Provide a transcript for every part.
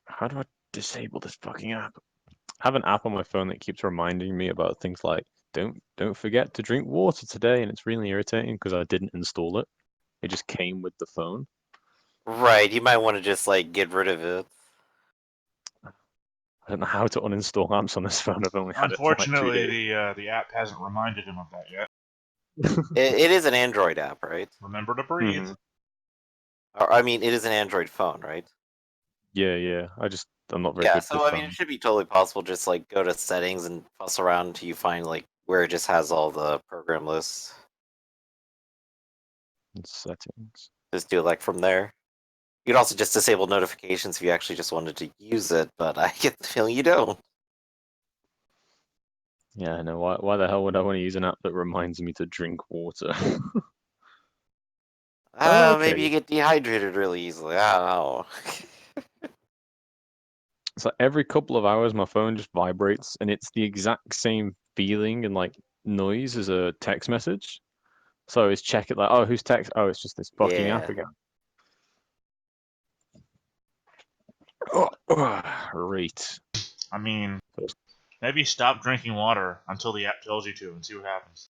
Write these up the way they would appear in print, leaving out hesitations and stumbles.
How do I disable this fucking app? I have an app on my phone that keeps reminding me about things like don't forget to drink water today, and it's really irritating because I didn't install it. It just came with the phone. Right, you might want to just like get rid of it. I don't know how to uninstall apps on this phone. I've only had it for like 2 Unfortunately, days. the app hasn't reminded him of that yet. It is an Android app, right? Remember to breathe. Or, I mean, it is an Android phone, right? Yeah. I'm not very Yeah, good so with I mean, it should be totally possible. Just like go to settings and fuss around until you find like where it just has all the program lists. settings. Just do it like from there. You could also just disable notifications if you actually just wanted to use it, but I get the feeling you don't. Yeah, I know. Why the hell would I want to use an app that reminds me to drink water? Maybe you Okay. get dehydrated really easily. I don't know. So every couple of hours, my phone just vibrates, and it's the exact same feeling and like noise as a text message. So I always check it like, oh, who's text? Oh, it's just this fucking app Yeah. again. Oh, right. I mean, maybe stop drinking water until the app tells you to and see what happens.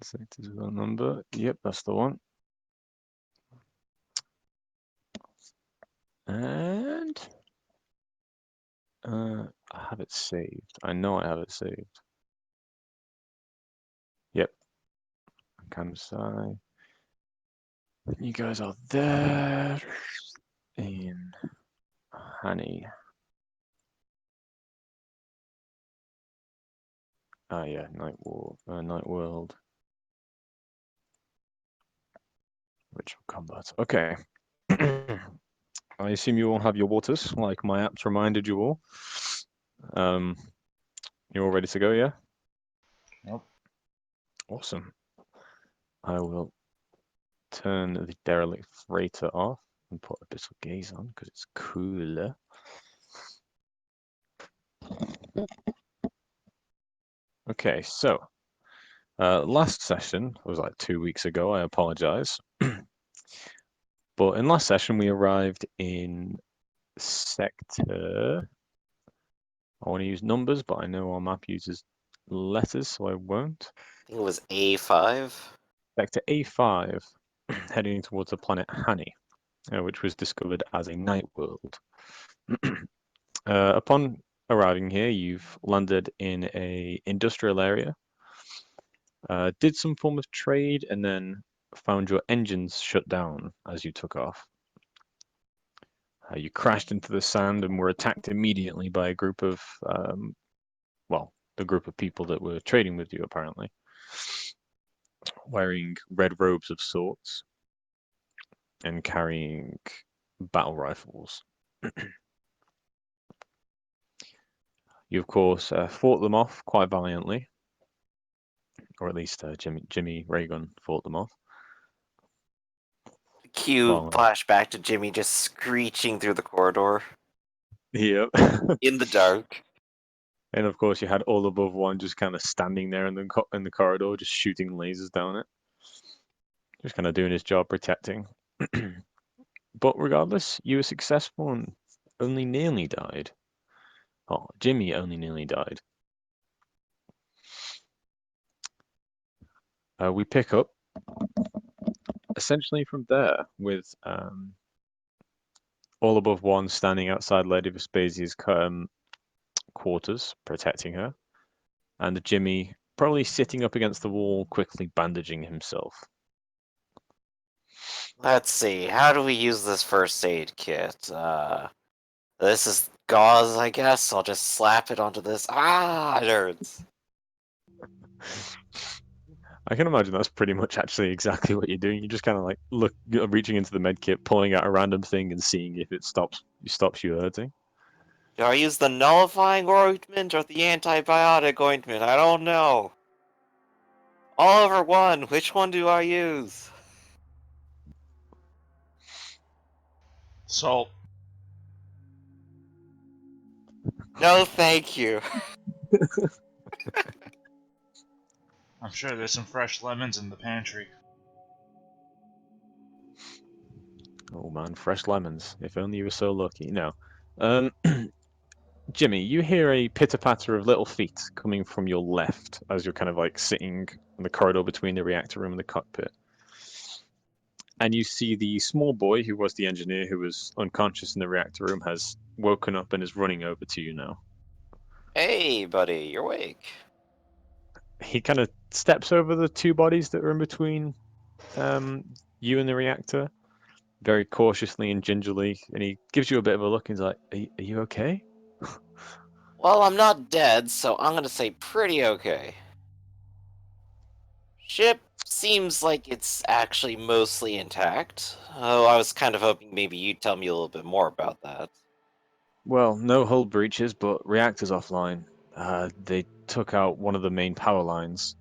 Select his phone number. Yep, that's the one. And I have it saved. I know I have it saved. Yep. Kansai. You guys are there in Honey. Ah, yeah, Night World. Ritual combat. Okay. I assume you all have your waters, like my apps reminded you all. You're all ready to go, yeah? Nope. Awesome. I will turn the derelict freighter off and put Abyssal Gaze on because it's cooler. Okay, so last session was like 2 weeks ago. I apologize. But in last session, we arrived in sector. I want to use numbers, but I know our map uses letters, so I won't. I think it was A5. Sector A5, heading towards the planet Hani, which was discovered as a night world. Upon arriving here, you've landed in a industrial area, did some form of trade, and then found your engines shut down as you took off. You crashed into the sand and were attacked immediately by a group of, well, the group of people that were trading with you, apparently, wearing red robes of sorts and carrying battle rifles. You, of course, fought them off quite valiantly, or at least Jimmy Raygun fought them off. Cue Well, flashback to Jimmy just screeching through the corridor yep. in the dark. And of course, you had all above one just kind of standing there in the corridor, just shooting lasers down it, just kind of doing his job, protecting. But regardless, you were successful and only nearly died. Oh, Jimmy only nearly died. We pick up essentially from there with all above one standing outside Lady Vespasia's quarters, protecting her, and Jimmy probably sitting up against the wall, quickly bandaging himself. Let's see, how do we use this first aid kit? This is gauze, I guess. I'll just slap it onto this. Ah, it hurts. I can imagine that's pretty much actually exactly what you're doing. You're just kind of like reaching into the med kit, pulling out a random thing, and seeing if it stops you hurting. Do I use the nullifying ointment or the antibiotic ointment? I don't know. All over one. Which one do I use? Salt. No, thank you. I'm sure there's some fresh lemons in the pantry. Oh man, fresh lemons. If only you were so lucky. No. Um, Jimmy, you hear a pitter-patter of little feet coming from your left as you're kind of like sitting in the corridor between the reactor room and the cockpit. And you see the small boy who was the engineer who was unconscious in the reactor room has woken up and is running over to you now. Hey, buddy, you're awake. He kind of steps over the two bodies that are in between um, you and the reactor, very cautiously and gingerly, and he gives you a bit of a look and he's like, are you okay? Well, I'm not dead, so I'm gonna say pretty okay. Ship seems like it's actually mostly intact. Oh, I was kind of hoping maybe you'd tell me a little bit more about that. Well, no hull breaches, but reactors offline. They took out one of the main power lines.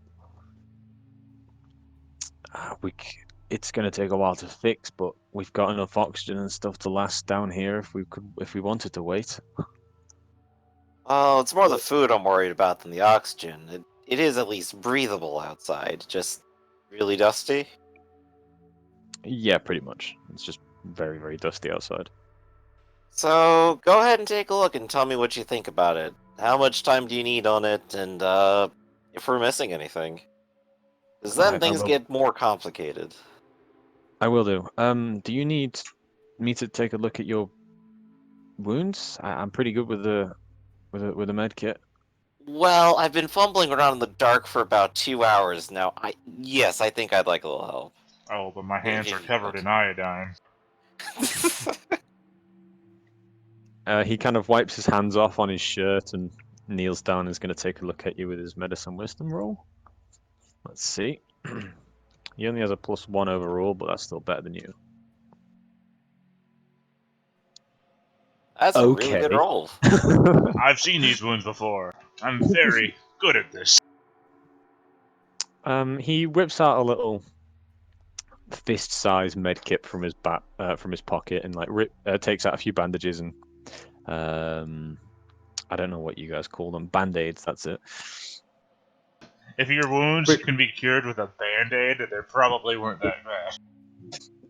It's going to take a while to fix, but we've got enough oxygen and stuff to last down here if we wanted to wait. Oh, it's more the food I'm worried about than the oxygen. It is at least breathable outside, just really dusty. Yeah, pretty much. It's just very, very dusty outside. So, go ahead and take a look and tell me what you think about it. How much time do you need on it, and if we're missing anything. Because then I things will. get more complicated. I will do. Do you need me to take a look at your wounds? I'm pretty good with the med kit. Well, I've been fumbling around in the dark for about 2 hours now. Yes, I think I'd like a little help. Oh, but my If hands are you covered in iodine. He kind of wipes his hands off on his shirt and kneels down and is going to take a look at you with his medicine wisdom roll. Let's see. He only has a +1 overall, but that's still better than you. That's a really good Okay. roll. I've seen these wounds before. I'm very good at this. He whips out a little fist-sized med kit from from his pocket and like takes out a few bandages and I don't know what you guys call them, band-aids. That's it. If your wounds Rip- can be cured with a band-aid, they probably weren't that bad.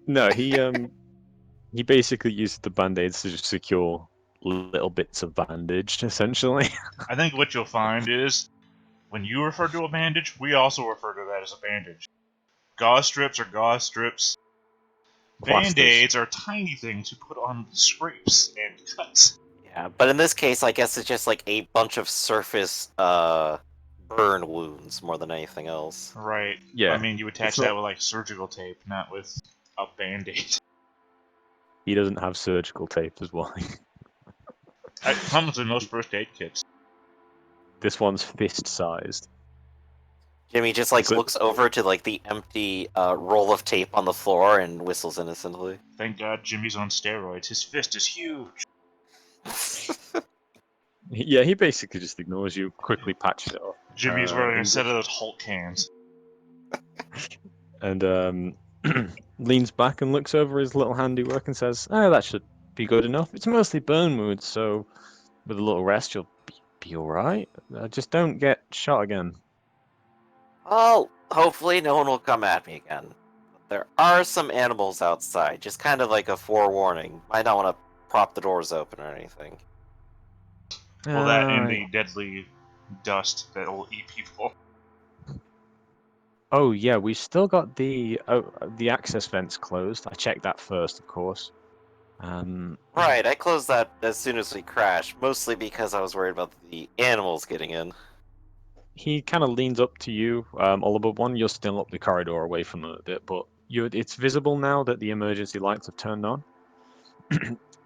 No, he basically uses the band-aids to just secure little bits of bandage, essentially. I think what you'll find is, when you refer to a bandage, we also refer to that as a bandage. Gauze strips are gauze strips. Plasters. Band-aids are tiny things you put on scrapes and cuts. Yeah, but in this case, I guess it's just like a bunch of surface burn wounds more than anything else. Right. Yeah, I mean, you attach it's that not. with like surgical tape, not with a band-aid. He doesn't have surgical tape as well. It comes in most first aid kits. This one's fist-sized. Jimmy just like So looks over to like the empty roll of tape on the floor and whistles innocently. Thank God Jimmy's on steroids. His fist is huge. yeah, he basically just ignores you, quickly patches it off. Jimmy's wearing a and set of those Hulk hands. and leans back and looks over his little handiwork and says, "Oh, that should be good enough. It's mostly burn wounds, so with a little rest, you'll be all right. Just don't get shot again." Well, hopefully no one will come at me again. There are some animals outside, just kind of like a forewarning. Might not want to prop the doors open or anything. Well, that and the deadly dust that will eat people. Oh yeah, we've still got the access vents closed. I checked that first, of course. Right, I closed that as soon as we crashed, mostly because I was worried about the animals getting in. He kind of leans up to you, Oliver. One, you're still up the corridor away from them a bit, but it's visible now that the emergency lights have turned on.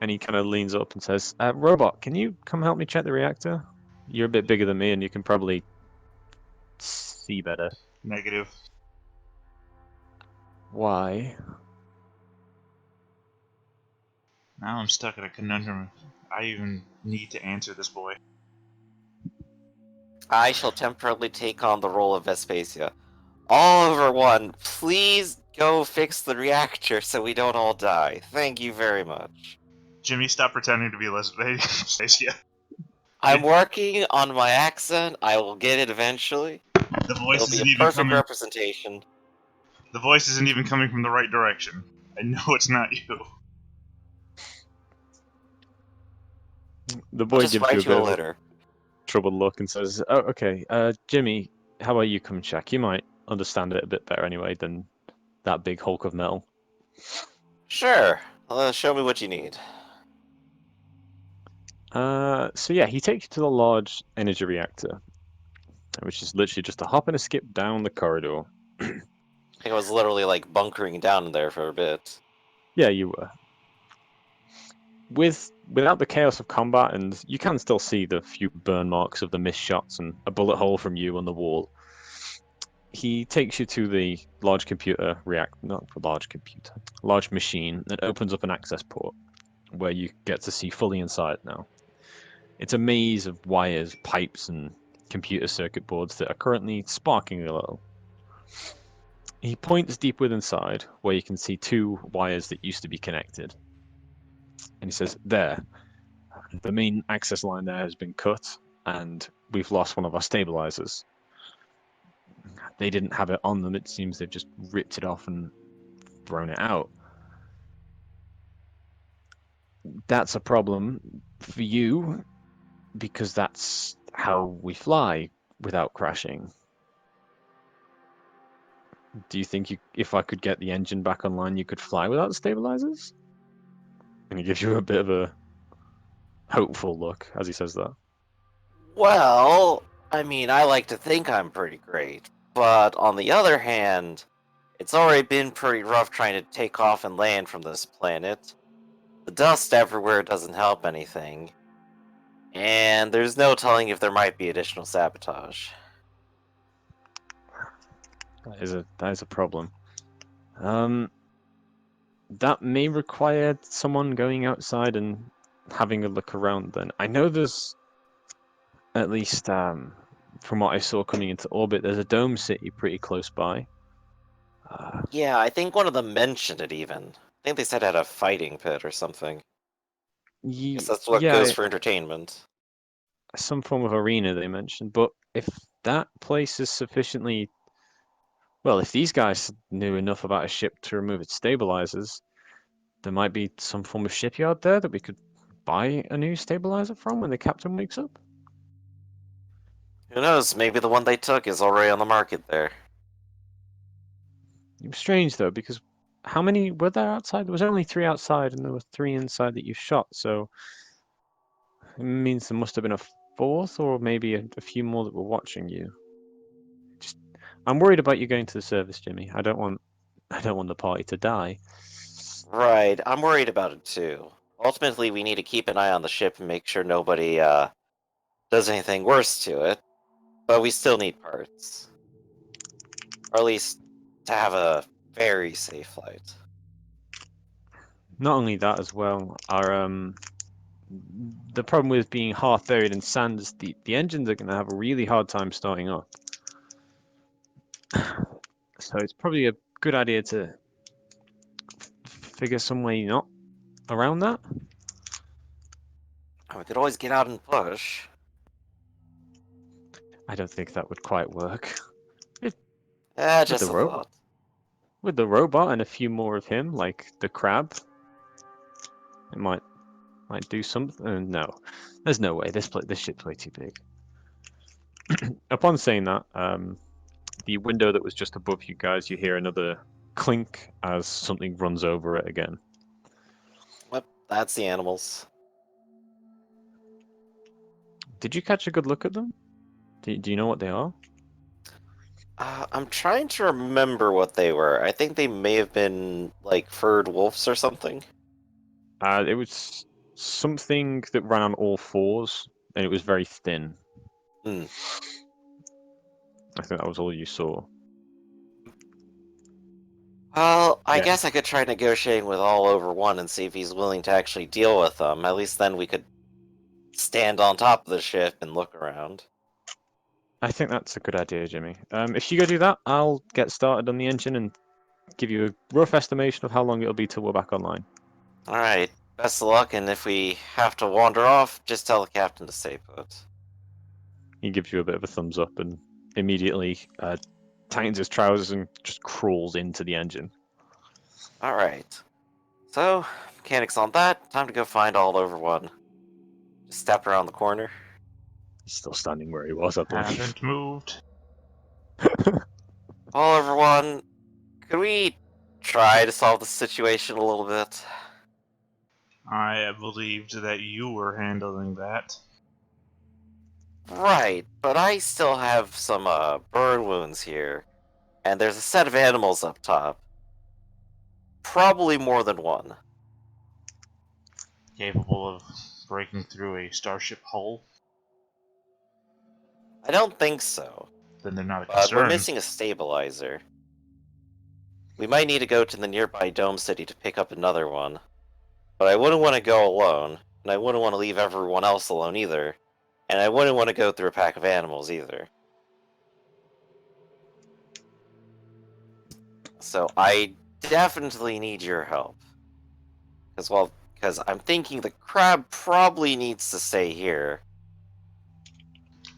And he kind of leans up and says, "Robot, can you come help me check the reactor? You're a bit bigger than me, and you can probably see better." Negative. Why? Now I'm stuck in a conundrum. I even need to answer this boy. I shall temporarily take on the role of Vespasia. Oliver 1, please go fix the reactor so we don't all die. Thank you very much. Jimmy, stop pretending to be Lesbian. I'm working on my accent. I will get it eventually. The voice It'll be isn't a even perfect coming. representation. The voice isn't even coming from the right direction. I know it's not you. The I'll boy just gives you a write you bit a of a letter. troubled look and says, "Oh, okay. Jimmy, how about you come check? You might understand it a bit better anyway than that big hulk of metal." Sure. Show me what you need. So yeah, he takes you to the large energy reactor, which is literally just a hop and a skip down the corridor. I think I was literally like bunkering down there for a bit. Yeah, you were. Without the chaos of combat, and you can still see the few burn marks of the missed shots and a bullet hole from you on the wall. He takes you to the large computer not large computer, large machine that opens up an access port where you get to see fully inside now. It's a maze of wires, pipes, and computer circuit boards that are currently sparking a little. He points deep within inside where you can see two wires that used to be connected. And he says, "There, the main access line there has been cut, and we've lost one of our stabilizers. They didn't have it on them. It seems they've just ripped it off and thrown it out. That's a problem for you because that's how we fly without crashing. Do you think if I could get the engine back online, you could fly without the stabilizers?" And he gives you a bit of a hopeful look as he says that. Well, I mean, I like to think I'm pretty great, but on the other hand, it's already been pretty rough trying to take off and land from this planet. The dust everywhere doesn't help anything, and there's no telling if there might be additional sabotage. That is a problem. Um, that may require someone going outside and having a look around. Then I know there's at least from what I saw coming into orbit, there's a dome city pretty close by. Yeah, I think one of them mentioned it even. I think they said it had a fighting pit or something. Guess that's what goes Yeah, for entertainment. some form of arena they mentioned. But if that place is sufficiently well, if these guys knew enough about a ship to remove its stabilizers, there might be some form of shipyard there that we could buy a new stabilizer from when the captain wakes up. Who knows, maybe the one they took is already on the market there. It was strange though, because how many were there outside? There was only three outside, and there were three inside that you shot. So it means there must have been a fourth, or maybe a few more that were watching you. Just, I'm worried about you going to the service, Jimmy. I don't want the party to die. Right, I'm worried about it too. Ultimately, we need to keep an eye on the ship and make sure nobody does anything worse to it. But we still need parts. Or at least to have a very safe flight. Not only that as well, the problem with being half buried in sand is the engines are going to have a really hard time starting up. So it's probably a good idea to figure some way not around that. We could always get out and push. I don't think that would quite work. With Just the a robot, thought. with the robot and a few more of him, like the crab, it might do something. No, there's no way. This ship's way too big. Upon saying that, the window that was just above you guys, you hear another clink as something runs over it again. Well, that's the animals. Did you catch a good look at them? Do you know what they are? I'm trying to remember what they were. I think they may have been like furred wolves or something. It was something that ran on all fours, and it was very thin. Hmm. I think that was all you saw. Well, I Yeah, guess I could try negotiating with all over one and see if he's willing to actually deal with them. At least then we could stand on top of the ship and look around. I think that's a good idea, Jimmy. If you go do that, I'll get started on the engine and give you a rough estimation of how long it'll be till we're back online. Alright, best of luck, and if we have to wander off, just tell the captain to stay put. He gives you a bit of a thumbs up and immediately tightens his trousers and just crawls into the engine. Alright. So, mechanics on that. Time to go find all over one. Just step around the corner. He's still standing where he was, I believe. Haven't moved. All over one. Could we try to solve the situation a little bit? I believed that you were handling that. Right, but I still have some burn wounds here. And there's a set of animals up top. Probably more than one. Capable of breaking through a starship hull? I don't think so. Then they're not a But we're concern. missing a stabilizer. We might need to go to the nearby Dome City to pick up another one. But I wouldn't want to go alone, and I wouldn't want to leave everyone else alone either. And I wouldn't want to go through a pack of animals either. So I definitely need your help. Because I'm thinking the crab probably needs to stay here.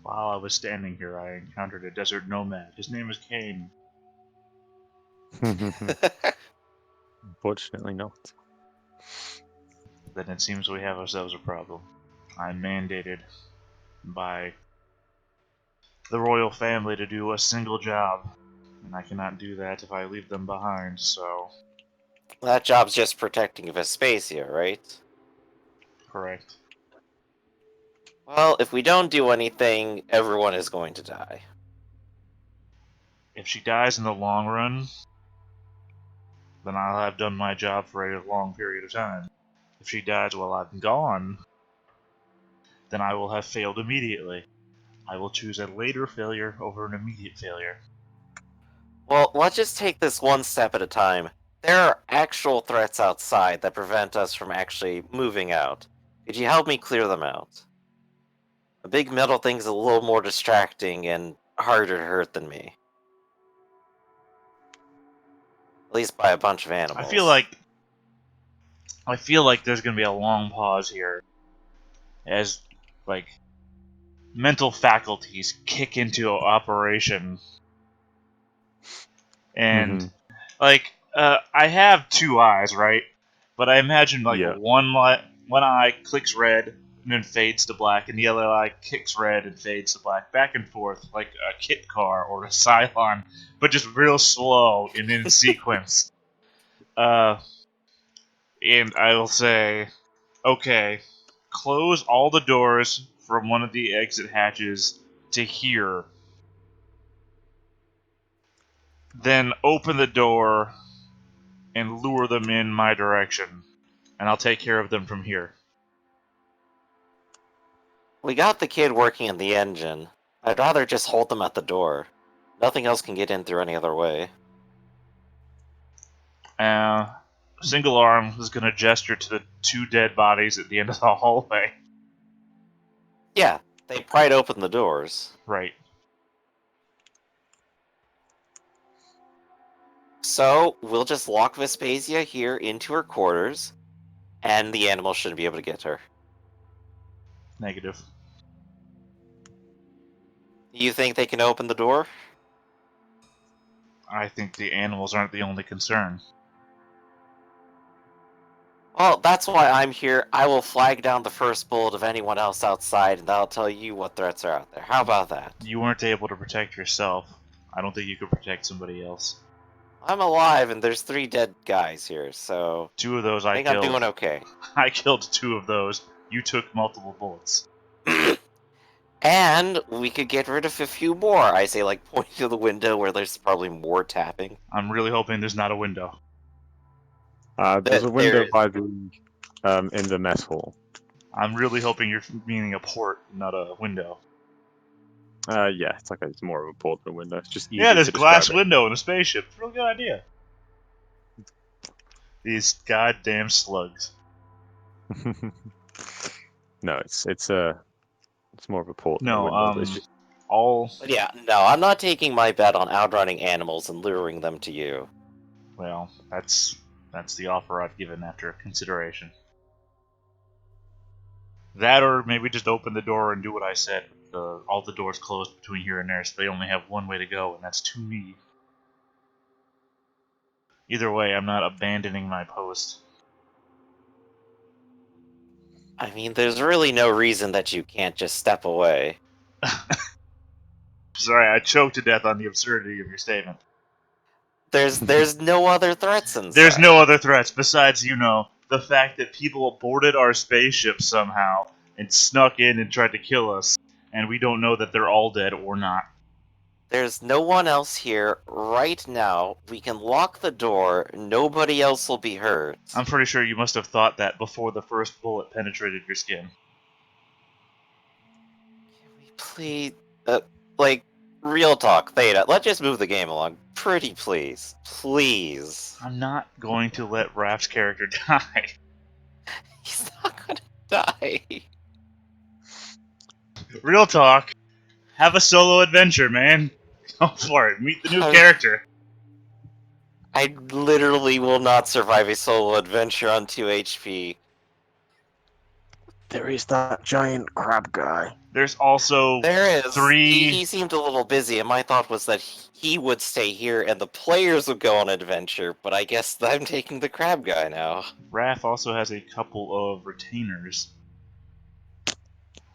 While I was standing here, I encountered a desert nomad. His name is Kane. Unfortunately not. Then it seems we have ourselves a problem. I'm mandated by the royal family to do a single job, and I cannot do that if I leave them behind, so... That job's just protecting Vespacia, right? Correct. Well, if we don't do anything, everyone is going to die. If she dies in the long run, then I'll have done my job for a long period of time. If she dies while I'm gone, then I will have failed immediately. I will choose a later failure over an immediate failure. Well, let's just take this one step at a time. There are actual threats outside that prevent us from actually moving out. Could you help me clear them out? A big metal thing's a little more distracting and harder to hurt than me. At least by a bunch of animals. I feel like there's gonna be a long pause here as like mental faculties kick into operation. And I have two eyes, right? But I imagine like Yeah. one eye clicks red and then fades to black, and the other eye kicks red and fades to black, back and forth like a kit car or a Cylon, but just real slow and in sequence. And I will say, okay, close all the doors from one of the exit hatches to here. Then open the door and lure them in my direction, and I'll take care of them from here. We got the kid working in the engine. I'd rather just hold them at the door. Nothing else can get in through any other way. Single Arm is going to gesture to the two dead bodies at the end of the hallway. Yeah, they pried open the doors. Right. So, we'll just lock Vespacia here into her quarters, and the animal shouldn't be able to get her. Negative. You think they can open the door? I think the animals aren't the only concern. Well, that's why I'm here. I will flag down the first bullet of anyone else outside, and that'll tell you what threats are out there. How about that? You weren't able to protect yourself. I don't think you could protect somebody else. I'm alive, and there's 3 dead guys here, so Two of those I I think killed. I'm doing okay. I killed 2 of those. You took multiple bullets. And we could get rid of a few more. I say, like, pointing to the window where there's probably more tapping. I'm really hoping there's not a window. There's a window There is. by the in the mess hall. I'm really hoping you're meaning a port, not a window. Yeah, it's more of a port than a window. It's just easier Yeah, there's to a glass describe window in a spaceship. It's a real good idea. These goddamn slugs. it. No, it's more of a port than a No, window. But it's just But yeah, no, I'm not taking my bet on outrunning animals and luring them to you. well, that's the offer I've given after consideration. That or maybe just open the door and do what I said. all the doors closed between here and there, so they only have one way to go, and that's to me. Either way, I'm not abandoning my post. I mean, there's really no reason that you can't just step away. Sorry, I choked to death on the absurdity of your statement. There's no other threats There's inside. no other threats besides, the fact that people boarded our spaceship somehow and snuck in and tried to kill us, and we don't know that they're all dead or not. There's no one else here right now. We can lock the door. Nobody else will be hurt. I'm pretty sure you must have thought that before the first bullet penetrated your skin. Can we please, like, real talk, Theta? Let's just move the game along. Pretty please. Please. I'm not going to let Raph's character die. He's not gonna die. Real talk. Have a solo adventure, man. Go for it. Meet the new I'm- character. I literally will not survive a solo adventure on 2 HP. There is that giant crab guy. There's also There is. 3... He seemed a little busy, and my thought was that he would stay here and the players would go on adventure, but I guess I'm taking the crab guy now. Raph also has a couple of retainers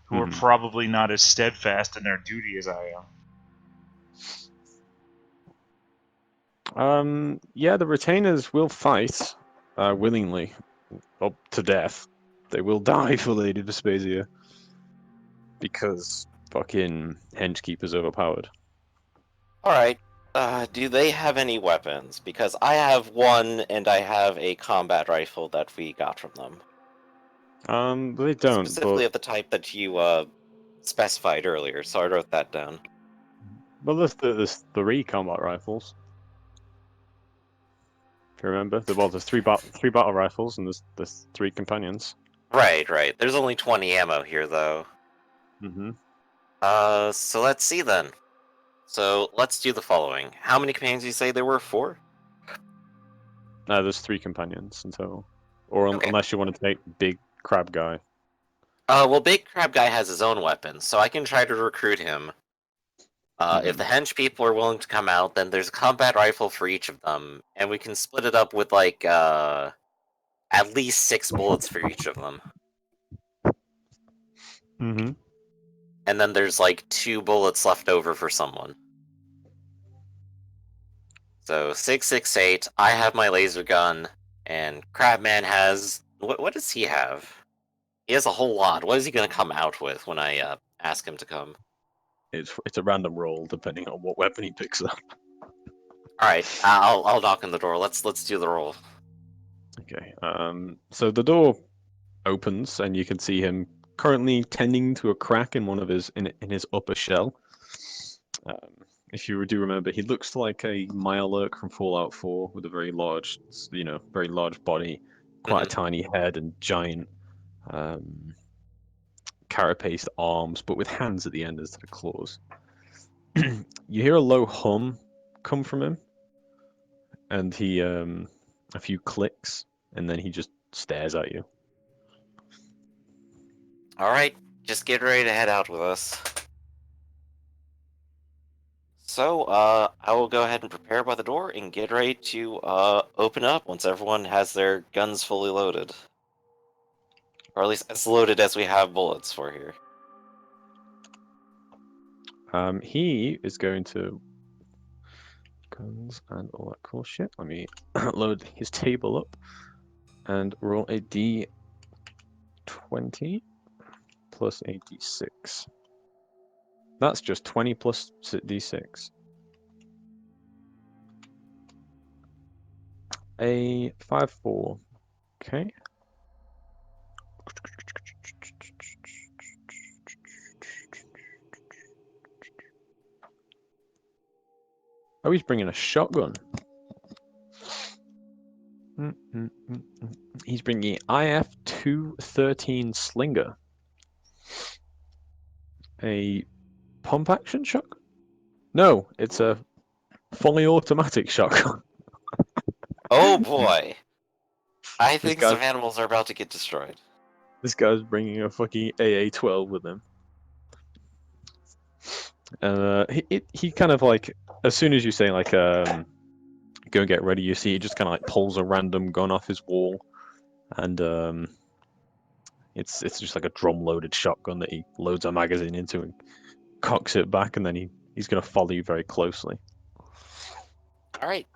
who are probably not as steadfast in their duty as I am. Yeah, the retainers will fight willingly, up to death. They will die for Lady Vespasia because fucking henchkeeper's overpowered. Alright, do they have any weapons? Because I have one, and I have a combat rifle that we got from them. They don't, Specifically but... of the type that you, specified earlier, so I wrote that down. Well, there's 3 combat rifles. If you remember, there's three battle rifles, and there's 3 companions. Right. There's only 20 ammo here, though. Mm-hmm. So let's see then. So let's do the following. How many companions do you say there were? 4? No, there's 3 companions in total. Or Okay. unless you want to take Big Crab Guy. Well, Big Crab Guy has his own weapons, so I can try to recruit him. If the hench people are willing to come out, then there's a combat rifle for each of them, and we can split it up with, like, at least 6 bullets for each of them. Mm-hmm. And then there's, like, 2 bullets left over for someone. So, 668, I have my laser gun, and Crabman has... What does he have? He has a whole lot. What is he gonna come out with when I, ask him to come? It's a random roll depending on what weapon he picks up. Alright, I'll knock on the door. Let's do the roll. Okay. So the door opens, and you can see him currently tending to a crack in in his upper shell. If you do remember, he looks like a Mirelurk from Fallout 4 with a very large, very large body, quite a tiny head, and giant carapaced arms, but with hands at the end instead of claws. You hear a low hum come from him, and he a few clicks, and then he just stares at you. Alright, just get ready to head out with us. So, I will go ahead and prepare by the door and get ready to, open up once everyone has their guns fully loaded. Or at least as loaded as we have bullets for here. He is going to guns and all that cool shit. Let me load his table up and roll a d20 plus a d6. That's just 20 plus d6. A 5-4. Okay. Oh, he's bringing a shotgun. He's bringing IF-213 Slinger. A pump action shotgun? No, it's a fully automatic shotgun. Oh boy! I think guy- some animals are about to get destroyed. This guy's bringing a fucking AA-12 with him. He kind of like, as soon as you say like go and get ready, you see he just kind of like pulls a random gun off his wall, and it's just like a drum-loaded shotgun that he loads a magazine into and cocks it back, and then he's gonna follow you very closely. All right.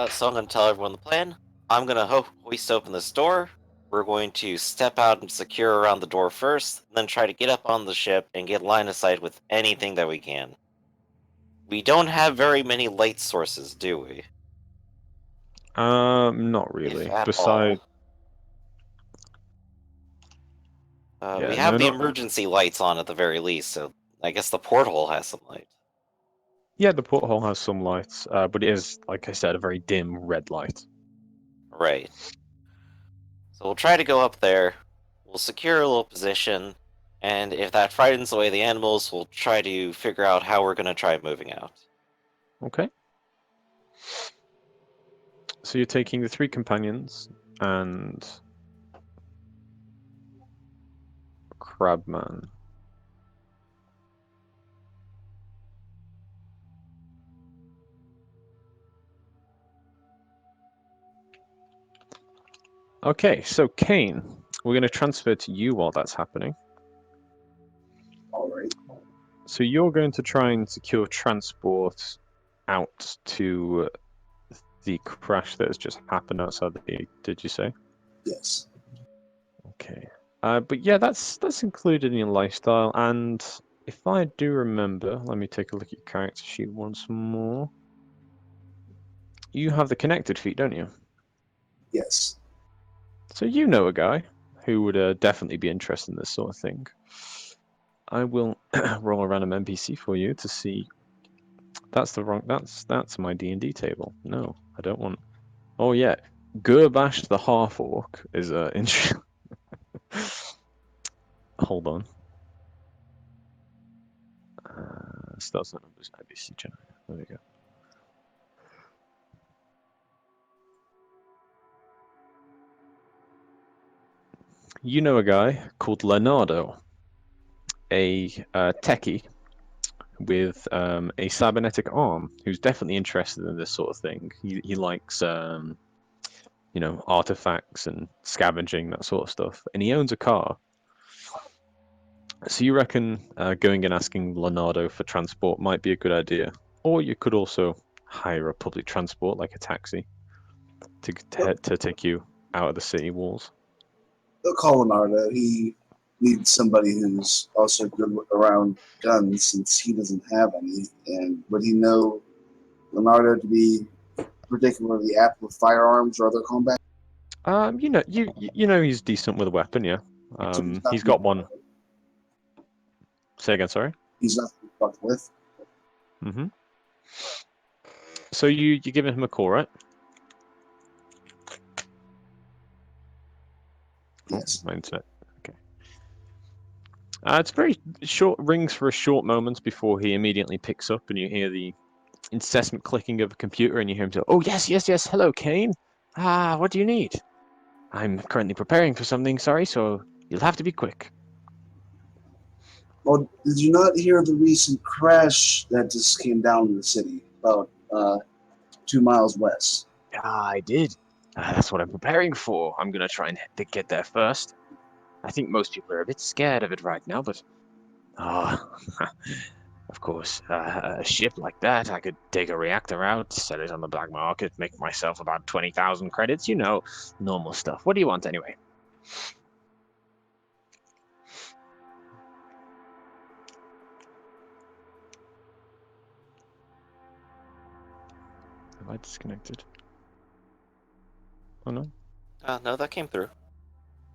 So I'm going to tell everyone the plan. I'm going to hoist open this door. We're going to step out and secure around the door first, then try to get up on the ship and get line of sight with anything that we can. We don't have very many light sources, do we? Not If really. at Besides, all. We yeah, have no, the not emergency lights on at the very least, so I guess the porthole has some light. yeah. The porthole has some lights, but it is, like I said, a very dim red light. Right. So we'll try to go up there. We'll secure a little position, and if that frightens away the animals, we'll try to figure out how we're going to try moving out. Okay. So you're taking the three companions and Crabman. Okay, so Kane, we're going to transfer to you while that's happening. All right. So you're going to try and secure transport out to the crash that has just happened outside the. Did you say? Yes. Okay. But yeah, that's included in your lifestyle, and if I do remember, let me take a look at your character sheet once more. You have the connected feet, don't you? Yes. So you know a guy who would definitely be interested in this sort of thing. I will roll a random NPC for you to see. That's the wrong. That's my D&D table. No, I don't want. Oh yeah, Gurbash the half orc is interesting. Hold on. Starts on numbers NPC generator. There we go. You know a guy called Leonardo, a techie with a cybernetic arm who's definitely interested in this sort of thing. He likes artifacts and scavenging, that sort of stuff, and he owns a car. So you reckon going and asking Leonardo for transport might be a good idea, or you could also hire a public transport like a taxi to take you out of the city walls. They'll call Leonardo. He needs somebody who's also good around guns since he doesn't have any. And would he know Leonardo to be particularly apt with firearms or other combat? You know he's decent with a weapon, yeah. So He's got one. Say again, sorry. He's not to be fucked with. Mm-hmm. So you're giving him a call, right? Yes. Oh, my internet. Okay. It's very short, rings for a short moment before he immediately picks up, and you hear the incessant clicking of a computer, and you hear him say, "Oh yes, yes, yes. Hello, Kane. What do you need? I'm currently preparing for something. Sorry, so you'll have to be quick." Well, did you not hear the recent crash that just came down in the city about 2 miles west? I did. That's what I'm preparing for. I'm gonna try and get there first. I think most people are a bit scared of it right now, but ah, of course, a ship like that, I could take a reactor out, sell it on the black market, make myself about 20,000 credits. You know, normal stuff. What do you want anyway? Have I disconnected? Oh no. No, that came through.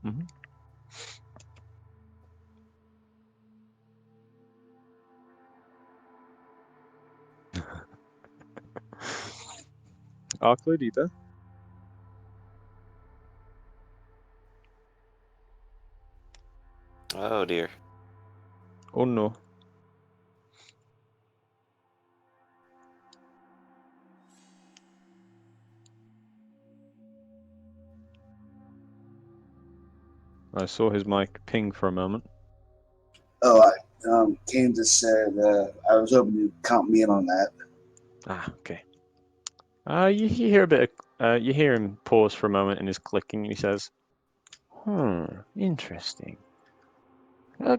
Mm-hmm. Arcloid either? Oh dear. Oh no. I saw his mic ping for a moment. Oh, Kane just said I was hoping you'd count me in on that. Ah, okay. You hear a bit. You hear him pause for a moment in his clicking, and he says, interesting.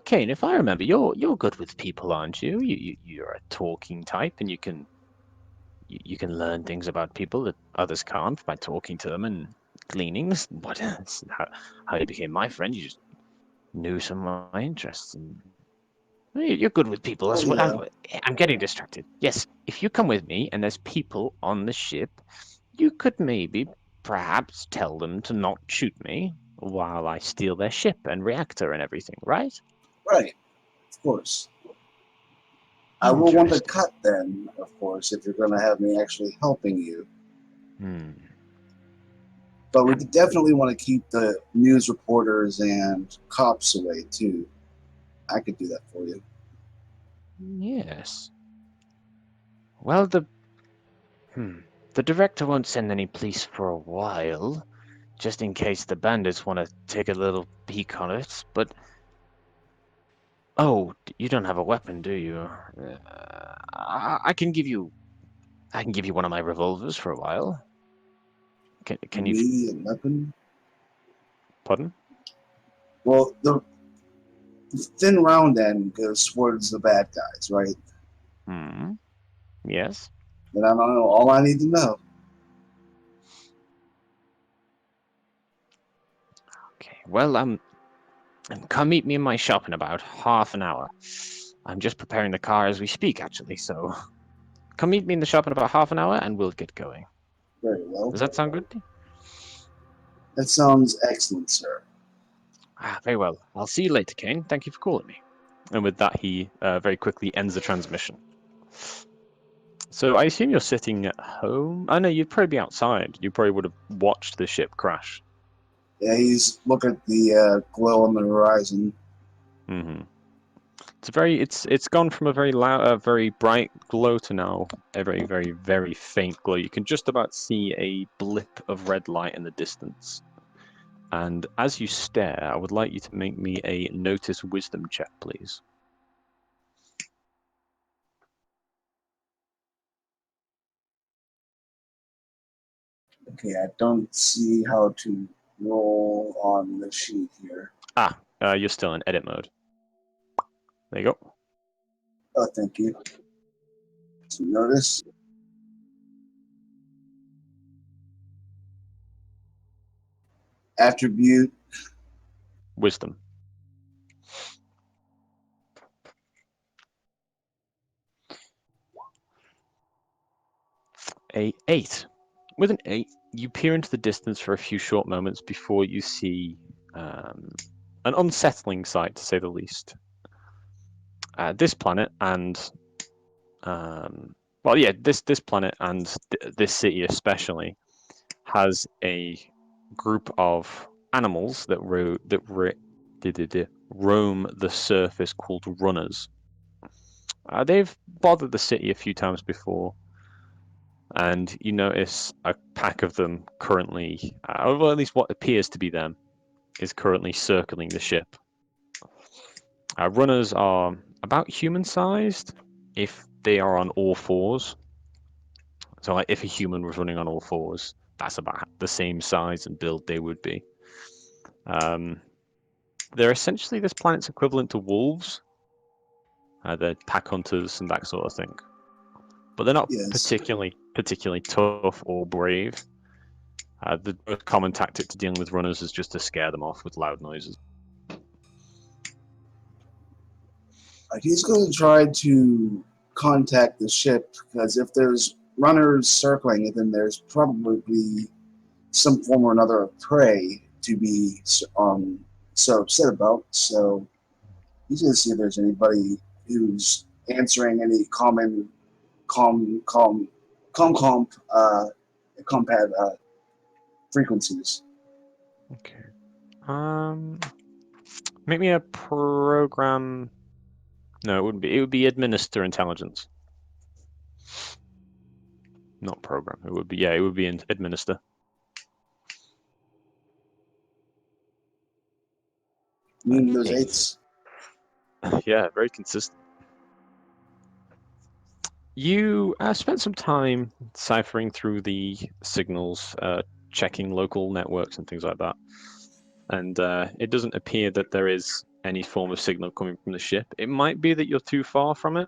Kane, if I remember, you're good with people, aren't you? You're a talking type, and you can learn things about people that others can't by talking to them and gleanings. What? How you became my friend? You just knew some of my interests, and you're good with people. Oh That's what yeah, I'm getting distracted. Yes, if you come with me and there's people on the ship, you could maybe, perhaps, tell them to not shoot me while I steal their ship and reactor and everything, right? right. Of course. I will want to Interesting. cut then, of course, if you're going to have me actually helping you. Hmm. But we definitely want to keep the news reporters and cops away too. I could do that for you. Yes. Well, the director won't send any police for a while, just in case the bandits want to take a little peek on it. But oh, you don't have a weapon, do you? I can give you one of my revolvers for a while. Can you? Me and weapon. Pardon? Well, the thin round end goes towards the bad guys, right? Hmm. Yes. Then I don't know all I need to know. Okay. Well, come meet me in my shop in about half an hour. I'm just preparing the car as we speak, actually. So come meet me in the shop in about half an hour, and we'll get going. Very well. Does that sound good? That sounds excellent, sir. Ah, very well. I'll see you later, Kane. Thank you for calling me. And with that, he very quickly ends the transmission. So I assume you're sitting at home. I know you'd probably be outside. You probably would have watched the ship crash. Yeah, he's looking at the glow on the horizon. Hmm. It's gone from a very loud, very bright glow to now a very, very, very faint glow. You can just about see a blip of red light in the distance. And as you stare, I would like you to make me a notice wisdom check, please. Okay, I don't see how to roll on the sheet here. Ah, you're still in edit mode. There you go. Oh, thank you. So notice. Attribute. Wisdom. A 8. With an 8, you peer into the distance for a few short moments before you see an unsettling sight, to say the least. This planet and this planet and this city especially has a group of animals that roam the surface called runners. They've bothered the city a few times before, and you notice a pack of them currently, or at least what appears to be them, is currently circling the ship. Runners are about human-sized if they are on all fours. So, like, if a human was running on all fours, that's about the same size and build they would be. Um, they're essentially this planet's equivalent to wolves. They're pack hunters and that sort of thing, but they're not Yes. particularly tough or brave. The most common tactic to dealing with runners is just to scare them off with loud noises. He's going to try to contact the ship because if there's runners circling it, then there's probably some form or another of prey to be so upset about. So he's going to see if there's anybody who's answering any com com comp compad frequencies. Okay. Make me a program. No, it wouldn't be. It would be administer intelligence, not program. It would be It would be administer. Mean An those 8. eights? Yeah, very consistent. You spent some time ciphering through the signals, checking local networks and things like that. And it doesn't appear that there is any form of signal coming from the ship. It might be that you're too far from it,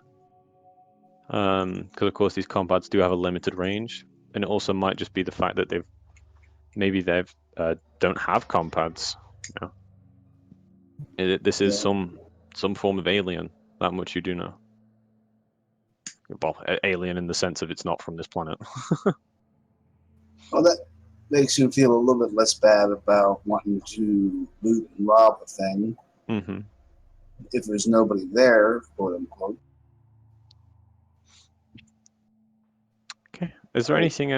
because of course these compods do have a limited range, and it also might just be the fact that they've don't have compods. You know, this is Yeah. some form of alien. That much you do know. Well, alien in the sense of it's not from this planet. Well, that makes you feel a little bit less bad about wanting to loot and rob a thing hmm if there's nobody there, quote unquote. Okay. Is there anything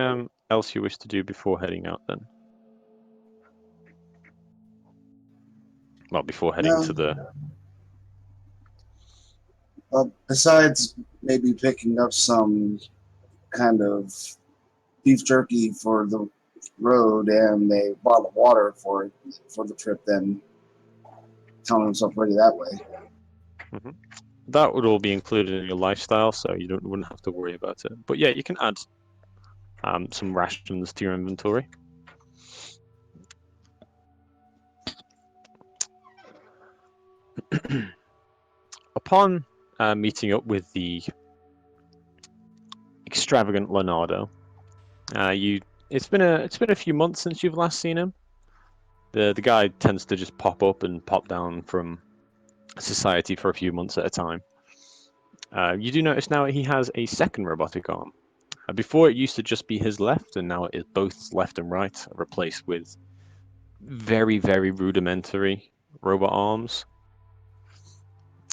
else you wish to do before heading out then? Well, before heading to the. Besides maybe picking up some kind of beef jerky for the road and a bottle of water for the trip, then telling himself ready that way. Mhm. That would all be included in your lifestyle, so you wouldn't have to worry about it. But yeah, you can add some rations to your inventory. Upon meeting up with the extravagant Leonardo, it's been a few months since you've last seen him. The guy tends to just pop up and pop down from society for a few months at a time. You do notice now he has a second robotic arm. Before it used to just be his left, and now it is both left and right, replaced with very, very rudimentary robot arms.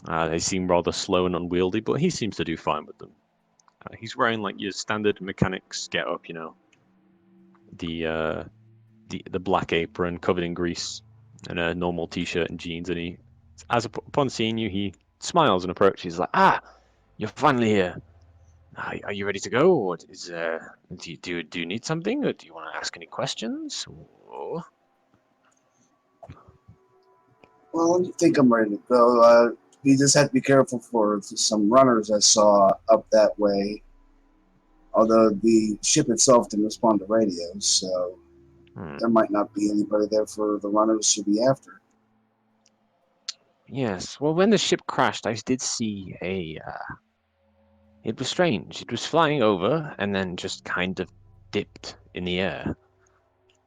They seem rather slow and unwieldy, but he seems to do fine with them. He's wearing like your standard mechanics get-up, you know, the uh, the black apron covered in grease, and a normal t-shirt and jeans. And upon seeing you, he smiles and approaches. He's like, "Ah, you're finally here. Are you ready to go? What is do you need something, or do you want to ask any questions?" Or... Well, I think I'm ready to go. We just have to be careful for some runners I saw up that way. Although the ship itself didn't respond to radios, so there might not be anybody there for the runners to be after. Yes. Well, when the ship crashed, I did see it was strange. It was flying over and then just kind of dipped in the air.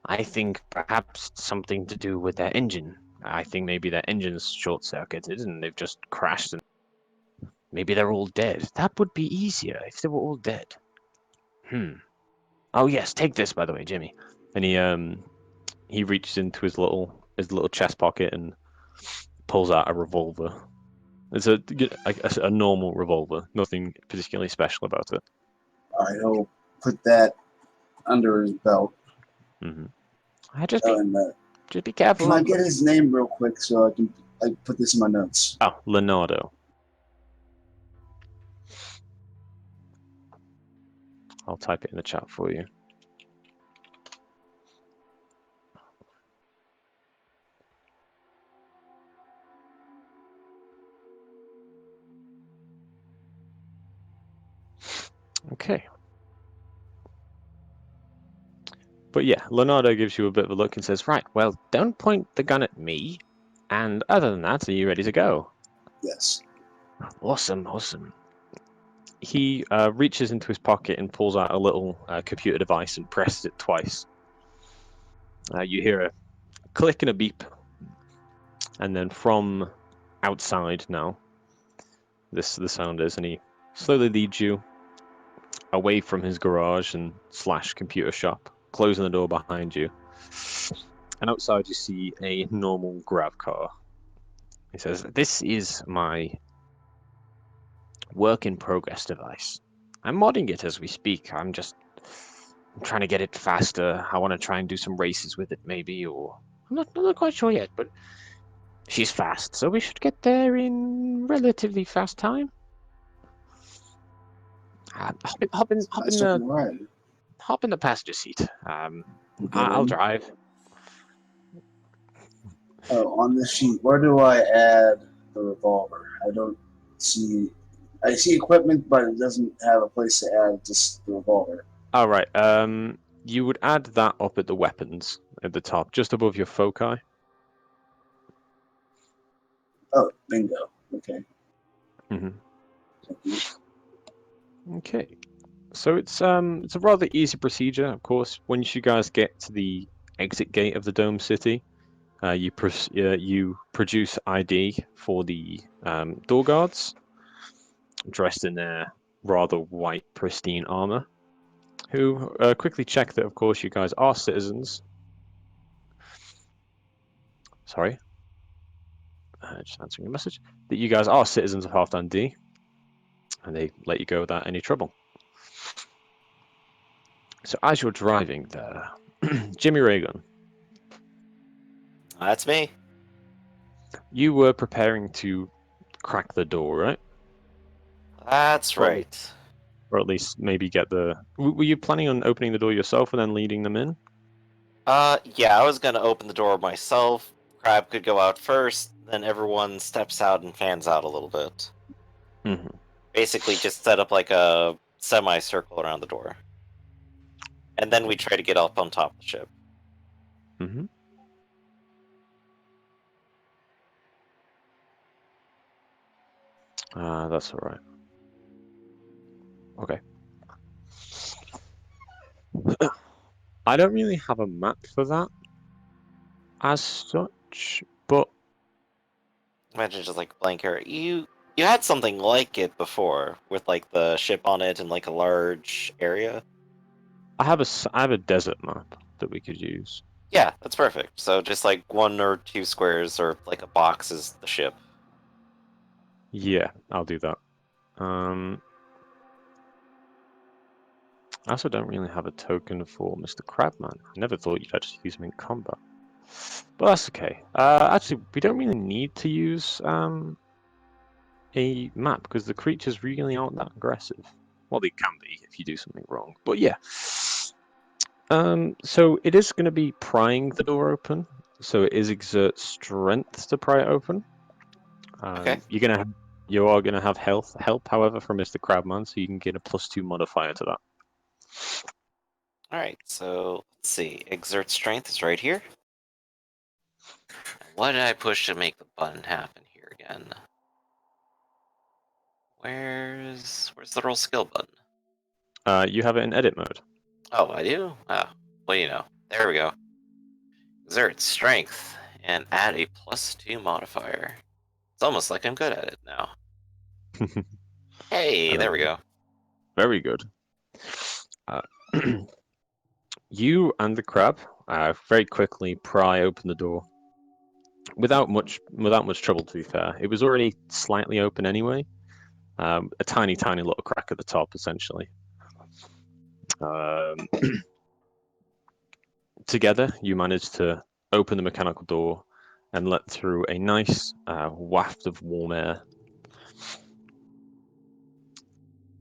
I think perhaps something to do with their engine. I think maybe their engine's short-circuited and they've just crashed and maybe they're all dead. That would be easier if they were all dead. Oh yes, take this by the way, Jimmy. And he reaches into his little chest pocket and pulls out a revolver. It's a normal revolver, nothing particularly special about it. He'll put that under his belt. Mm-hmm. And Just be careful. can I get his name real quick so I put this in my notes? Oh, Leonardo. I'll type it in the chat for you. Okay. But yeah, Leonardo gives you a bit of a look and says, "Right, well, don't point the gun at me. And other than that, are you ready to go?" Yes. Awesome, awesome. He reaches into his pocket and pulls out a little computer device and presses it twice. You hear a click and a beep. And then from outside now, the sound is, and he slowly leads you away from his garage and slash computer shop, closing the door behind you. And outside you see a normal grav car. He says, "This is my work in progress device. I'm modding it as we speak. I'm trying to get it faster. I want to try and do some races with it, maybe, or I'm not quite sure yet, but she's fast, so we should get there in relatively fast time. Hop Nice looking ride. in the passenger seat. We'll get I'll in. drive." Oh, on this sheet, where do I add the revolver? I don't see. I see equipment, but it doesn't have a place to add just the revolver. All right. You would add that up at the weapons at the top, just above your foci. Oh, bingo. Okay. hmm Thank you. Okay. So it's a rather easy procedure, of course. Once you guys get to the exit gate of the Dome City, you produce ID for the door guards, dressed in their rather white, pristine armor, who quickly check that, of course, you guys are citizens. Sorry, just answering a message. That you guys are citizens of Halfdan D, and they let you go without any trouble. So as you're driving there, Jimmy Reagan, That's me. you were preparing to crack the door, right? That's Or at least, right. or at least maybe get the. Were you planning on opening the door yourself and then leading them in? Yeah, I was gonna open the door myself. Crab could go out first, then everyone steps out and fans out a little bit. hmm Basically, just set up like a semicircle around the door. And then we try to get up on top of the ship. hmm That's all right. Okay. I don't really have a map for that as such, but Imagine just like a blank area. You had something like it before, with like the ship on it and like a large area. I have a desert map that we could use. Yeah, that's perfect. So just like 1 or 2 squares or like a box is the ship. Yeah, I'll do that. Um, I also don't really have a token for Mr. Crabman. I never thought you'd actually use him in combat. But that's okay. Actually, we don't really need to use a map because the creatures really aren't that aggressive. Well, they can be if you do something wrong. But yeah. So it is going to be prying the door open. So it is exert strength to pry it open. Okay. You are gonna have help, however, from Mr. Crabman, so you can get a +2 modifier to that. Alright, so let's see. Exert strength is right here. What did I push to make the button happen here again? Where's the roll skill button? You have it in edit mode. Oh, I do? Oh, what do you know? There we go. Exert strength and add a +2 modifier. It's almost like I'm good at it now. Hey, there we go. Very good. Uh, you and the crab very quickly pry open the door without much trouble. To be fair, it was already slightly open anyway. A tiny little crack at the top, essentially. Um, Together, you manage to open the mechanical door and let through a nice waft of warm air.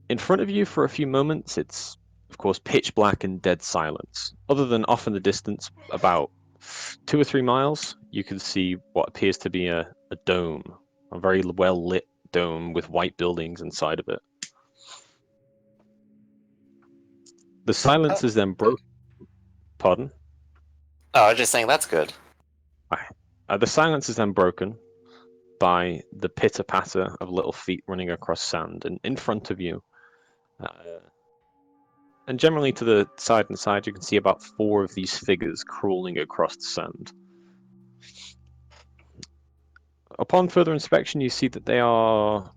In front of you for a few moments, it's, of course, pitch black and dead silence. Other than off in the distance, about 2 or 3 miles, you can see what appears to be a dome, a very well lit dome with white buildings inside of it. The silence is then broken. Pardon? Oh, I was just saying that's good. The silence is then broken by the pitter patter of little feet running across sand, and in front of you, and generally to the side, you can see about 4 of these figures crawling across the sand. Upon further inspection, you see that they are.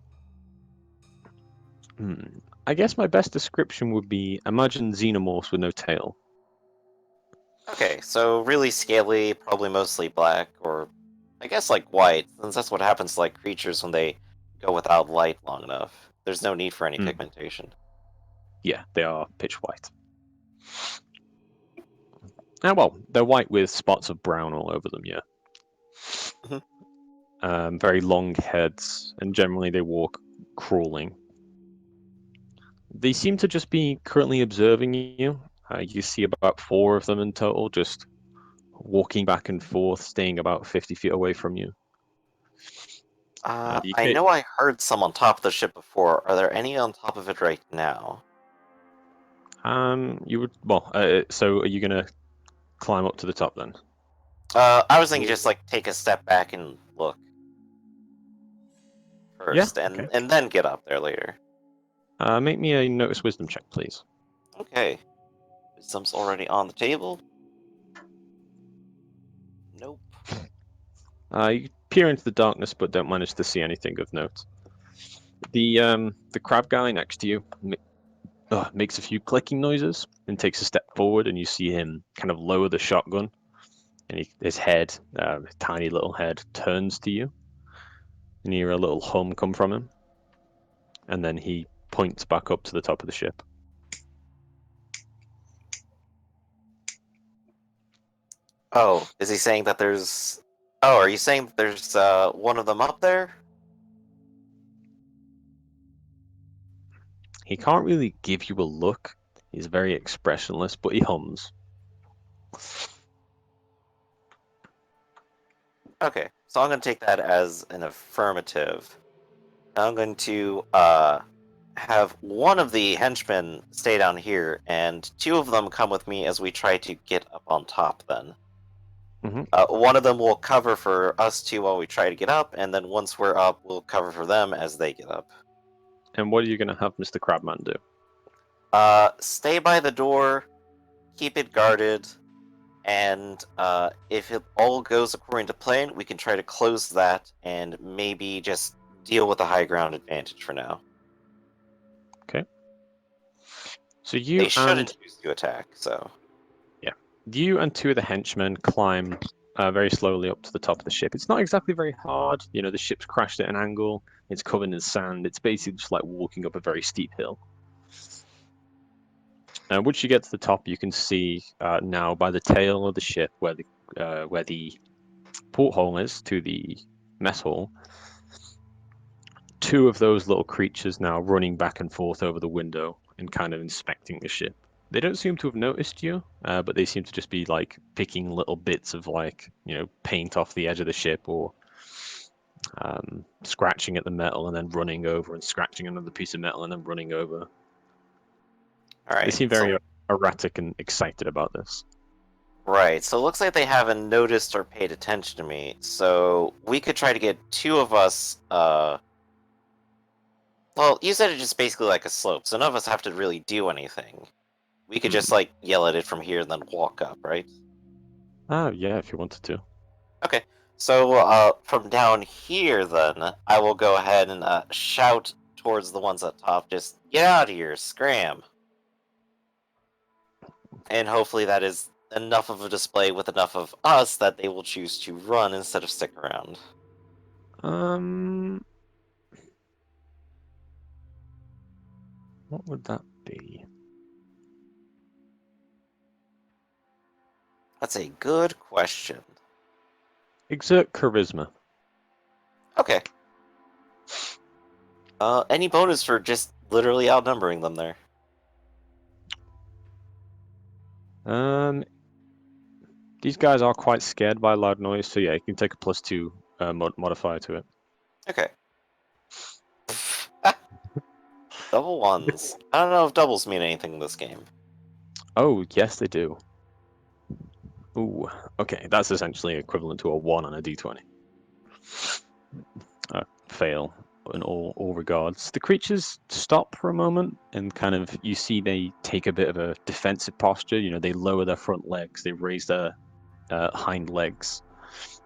I guess my best description would be imagine xenomorphs with no tail. Okay, so really scaly, probably mostly black, or I guess like white, since that's what happens to like creatures when they go without light long enough. There's no need for any pigmentation. Yeah, they are pitch white. Well, they're white with spots of brown all over them, yeah. Very long heads, and generally they walk crawling. They seem to just be currently observing you. You see about 4 of them in total, just walking back and forth, staying about 50 feet away from you. You I can, know I heard some on top of the ship before. Are there any on top of it right now? you would well. So are you gonna climb up to the top then? I was thinking just like take a step back and look Yeah. first, Okay. and then get up there later. Make me a notice wisdom check, please. Okay. Wisdom's already on the table. Nope. You peer into the darkness, but don't manage to see anything of note. The crab guy next to you makes a few clicking noises and takes a step forward, and you see him kind of lower the shotgun, and his head, his tiny little head, turns to you, and you hear a little hum come from him, and then he points back up to the top of the ship. Oh, is he saying that there's... Oh, are you saying there's one of them up there? He can't really give you a look. He's very expressionless, but he hums. Okay, so I'm going to take that as an affirmative. I'm going to have one of the henchmen stay down here, and two of them come with me as we try to get up on top then. Hmm. One of them will cover for us two while we try to get up, and then once we're up, we'll cover for them as they get up. And what are you going to have Mr. Crabman do? Stay by the door, keep it guarded, and if it all goes according to plan, we can try to close that and maybe just deal with the high ground advantage for now. Okay. So They shouldn't choose to attack, so... you and two of the henchmen climb very slowly up to the top of the ship. It's not exactly very hard. You know, the ship's crashed at an angle. It's covered in sand. It's basically just like walking up a very steep hill. Once you get to the top, you can see now by the tail of the ship where the porthole is to the mess hall, two of those little creatures now running back and forth over the window and kind of inspecting the ship. They don't seem to have noticed you, but they seem to just be like picking little bits of like, paint off the edge of the ship or scratching at the metal and then running over and scratching another piece of metal and then running over. All They right. seem very erratic and excited about this. Right, so it looks like they haven't noticed or paid attention to me, so we could try to get two of us, well, you said it's just basically like a slope, so none of us have to really do anything. We could just, like, yell at it from here and then walk up, right? Yeah, if you wanted to. Okay, so, from down here, then, I will go ahead and, shout towards the ones up top, just, get out of here, scram! And hopefully that is enough of a display with enough of us that they will choose to run instead of stick around. What would that be? That's a good question. Exert charisma. Okay. Any bonus for just literally outnumbering them there? These guys are quite scared by loud noise, so yeah, you can take a +2 modifier to it. Okay. Double ones. I don't know if doubles mean anything in this game. Oh, yes, they do. Ooh, okay, that's essentially equivalent to a 1 on a d20. Fail in all regards. The creatures stop for a moment, and kind of you see they take a bit of a defensive posture. You know, they lower their front legs, they raise their hind legs,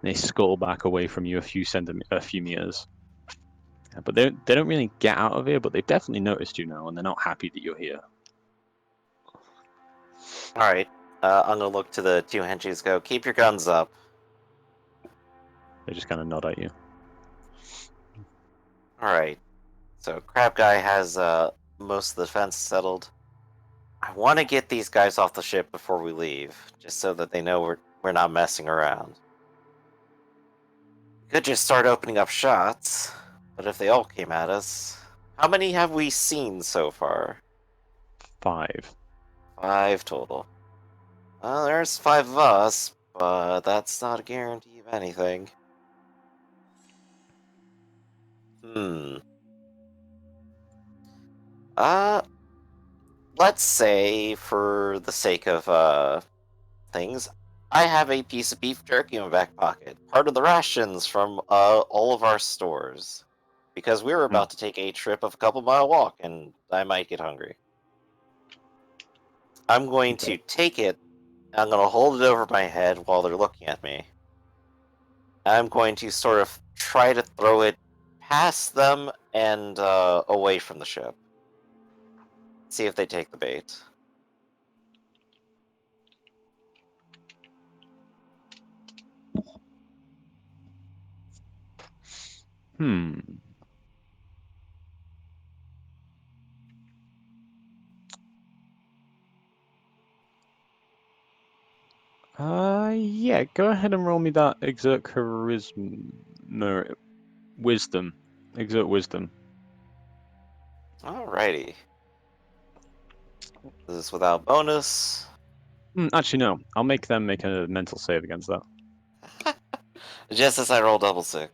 they scuttle back away from you a few meters. But they don't really get out of here, but they've definitely noticed you now, and they're not happy that you're here. Alright. I'm gonna look to the two henchies, go, keep your guns up. They just kind of nod at you. Alright. So, Crab Guy has most of the defense settled. I want to get these guys off the ship before we leave, just so that they know we're not messing around. We could just start opening up shots, but if they all came at us... How many have we seen so far? 5. 5 total. Well, there's 5 of us, but that's not a guarantee of anything. Hmm. Uh, let's say, for the sake of things, I have a piece of beef jerky in my back pocket, part of the rations from all of our stores, because we were about to take a trip of a couple-mile walk, and I might get hungry. I'm going to take it, and I'm going to hold it over my head while they're looking at me. I'm going to sort of try to throw it past them and away from the ship. See if they take the bait. Hmm. Yeah, go ahead and roll me that exert charisma, wisdom. Exert wisdom. Alrighty. This is without bonus. Actually, no. I'll make them make a mental save against that. Just as I roll double six.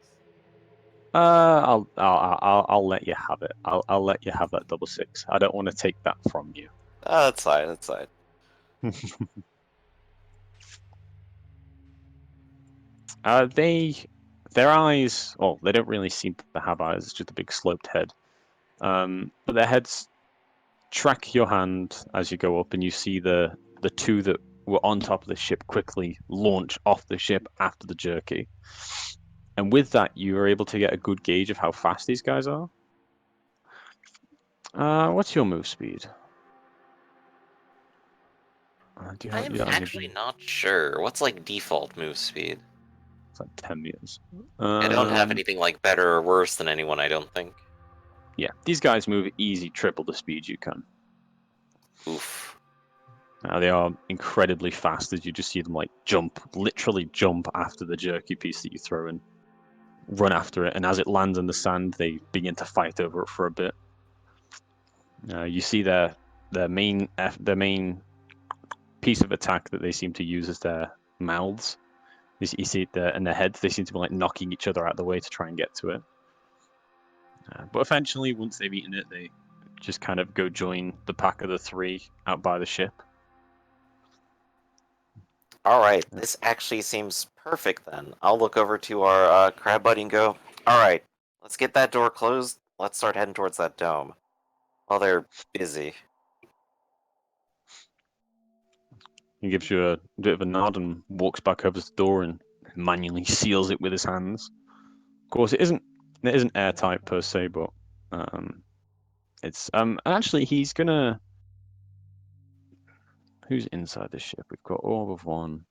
I'll let you have it. I'll let you have that double six. I don't want to take that from you. Oh, that's fine, that's fine. Their eyes, well, they don't really seem to have eyes. It's just a big sloped head. But their heads track your hand as you go up, and you see the two that were on top of the ship quickly launch off the ship after the jerky. And with that, you are able to get a good gauge of how fast these guys are. What's your move speed? I'm You don't have actually anything? not sure. What's like default move speed? It's like 10 meters. I don't have anything like better or worse than anyone, I don't think. Yeah, these guys move at easy triple the speed you can. Oof. They are incredibly fast as you just see them like literally jump after the jerky piece that you throw in, run after it, and as it lands in the sand, they begin to fight over it for a bit. You see their main piece of attack that they seem to use is their mouths. You see it there, and their heads. They seem to be like knocking each other out of the way to try and get to it. But eventually, once they've eaten it, they just kind of go join the pack of the three out by the ship. Alright, this actually seems perfect then. I'll look over to our crab buddy and go, alright, let's get that door closed. Let's start heading towards that dome. While they're busy. He gives you a bit of a nod and walks back over to the door and manually seals it with his hands. Of course, it isn't airtight per se, but it's and actually he's gonna. Who's inside the ship? We've got all of one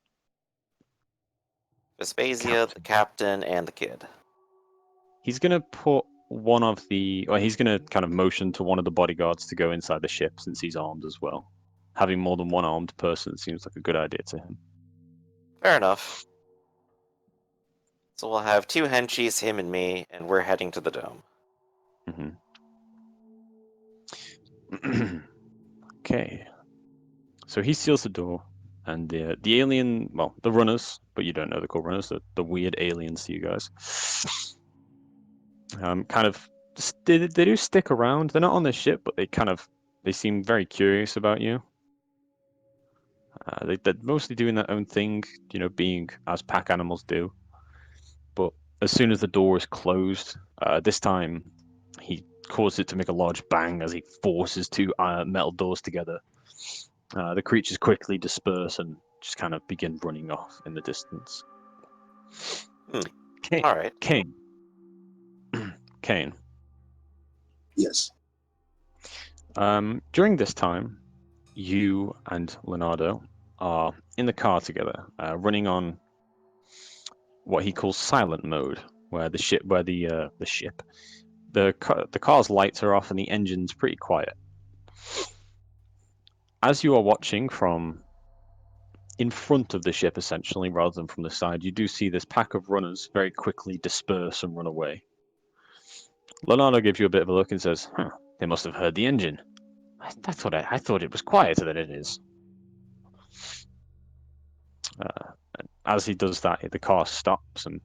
Vespasia, the captain. captain, and the kid. He's gonna put one of the. Or he's gonna kind of motion to one of the bodyguards to go inside the ship since he's armed as well. Having more than one armed person seems like a good idea to him. Fair enough. So we'll have two henchies, him and me, and we're heading to the dome. Okay. So he seals the door, and the alien, well, the runners, but you don't know they're called runners, the weird aliens to you guys, kind of, they do stick around. They're not on the ship, but they seem very curious about you. They're mostly doing their own thing, being as pack animals do. But as soon as the door is closed, this time he causes it to make a large bang as he forces two metal doors together. The creatures quickly disperse and just kind of begin running off in the distance. All right. Kane. Kane. Yes. During this time, you and Leonardo are in the car together, running on what he calls silent mode, where the car's lights are off and the engine's pretty quiet. As you are watching from in front of the ship, essentially, rather than from the side, you do see this pack of runners very quickly disperse and run away. Leonardo gives you a bit of a look and says, "Huh, they must have heard the engine. I thought it was quieter than it is." As he does that, the car stops and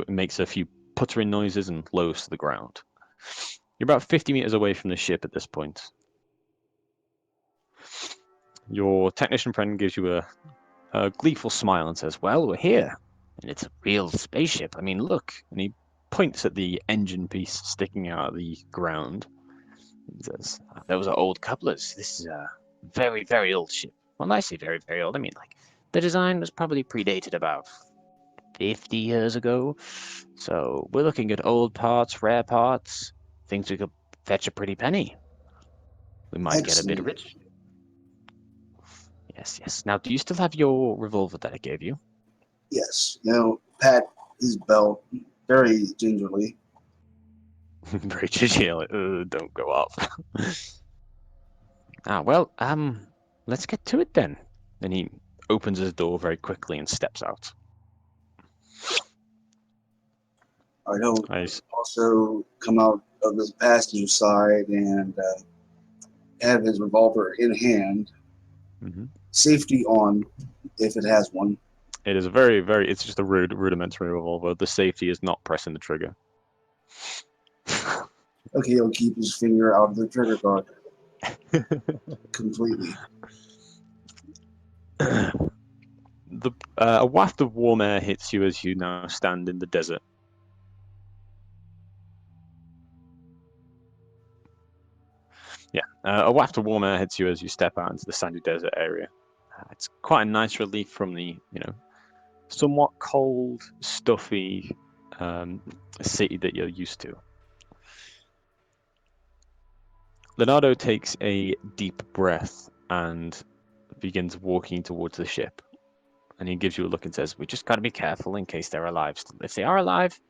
makes a few puttering noises and lowers to the ground. You're about 50 meters away from the ship at this point. Your technician friend gives you a gleeful smile and says, "Well, we're here, and it's a real spaceship. I mean, look." And he points at the engine piece sticking out of the ground. He says, "Those are old couplers. This is a very, very old ship. Well, I say very, very old. I mean, like, the design was probably predated about 50 years ago. So we're looking at old parts, rare parts, things we could fetch a pretty penny. We might get a bit Excellent. rich." Yes, yes. Now, do you still have your revolver that I gave you? Yes. Pat his belt very gingerly. Very gingerly, like, don't go up. Well, let's get to it then. Then he opens his door very quickly and steps out. I don't Nice. also come out of the passenger side and have his revolver in hand, Mm-hmm. safety on, if it has one. It is a very, very. It's just a rudimentary revolver. The safety is not pressing the trigger. Okay, he'll keep his finger out of the trigger guard completely. A waft of warm air hits you as you now stand in the desert. Yeah, a waft of warm air hits you as you step out into the sandy desert area. It's quite a nice relief from the, somewhat cold, stuffy city that you're used to. Leonardo takes a deep breath and begins walking towards the ship. And he gives you a look and says, "We just got to be careful in case they're alive. If they are alive,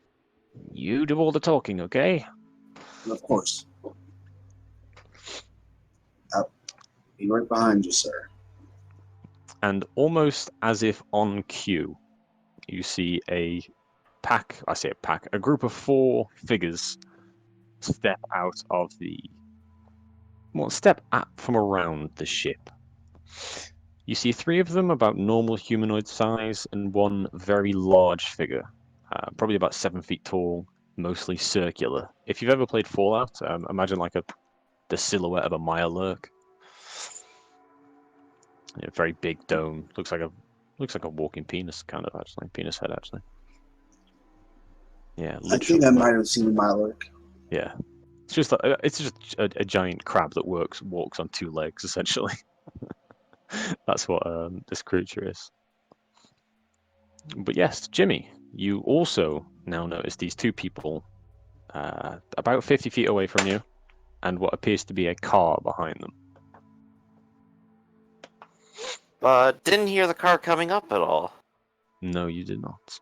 you do all the talking, okay?" And of course, I'll be right behind you, sir. And almost as if on cue, you see a group of 4 figures step out of step up from around the ship. You see 3 of them about normal humanoid size and 1 very large figure, probably about 7 feet tall, mostly circular. If you've ever played Fallout, imagine like the silhouette of a Mirelurk. Very big dome. Looks like a walking penis, kind of actually. Penis head, actually. Yeah, I think literally. I might have seen Mylark. Yeah, it's just a giant crab that walks on 2 legs, essentially. That's what this creature is. But yes, Jimmy, you also now notice these 2 people about 50 feet away from you, and what appears to be a car behind them. But didn't hear the car coming up at all. No, you did not.